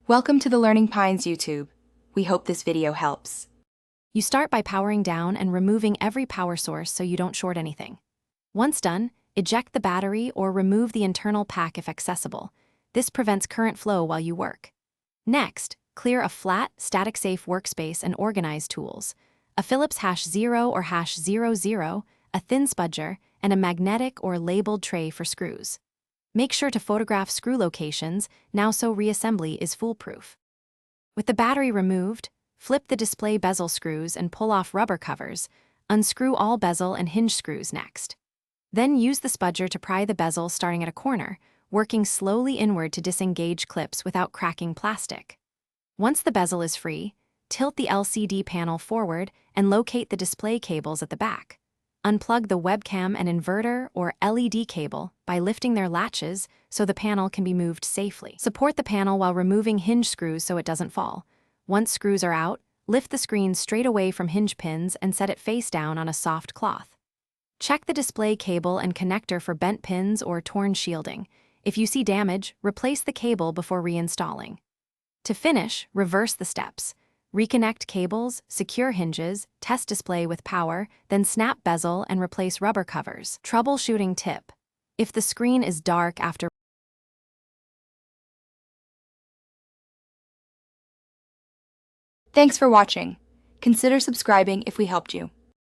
Welcome to the Learning Pines YouTube. We hope this video helps. You start by powering down and removing every power source so you don't short anything. Once done, eject the battery or remove the internal pack if accessible. This prevents current flow while you work. Next, clear a flat, static-safe workspace and organize tools. A Phillips #0 or #00, a thin spudger, and a magnetic or labeled tray for screws. Make sure to photograph screw locations now so reassembly is foolproof. With the battery removed, flip the display bezel screws and pull off rubber covers. Unscrew all bezel and hinge screws next. Then use the spudger to pry the bezel starting at a corner, working slowly inward to disengage clips without cracking plastic. Once the bezel is free, tilt the LCD panel forward and locate the display cables at the back. Unplug the webcam and inverter or LED cable by lifting their latches so the panel can be moved safely. Support the panel while removing hinge screws so it doesn't fall. Once screws are out, lift the screen straight away from hinge pins and set it face down on a soft cloth. Check the display cable and connector for bent pins or torn shielding. If you see damage, replace the cable before reinstalling. To finish, reverse the steps. Reconnect cables, secure hinges, test display with power, then snap bezel and replace rubber covers. Troubleshooting tip: if the screen is dark after Thanks for watching. Consider subscribing if we helped you.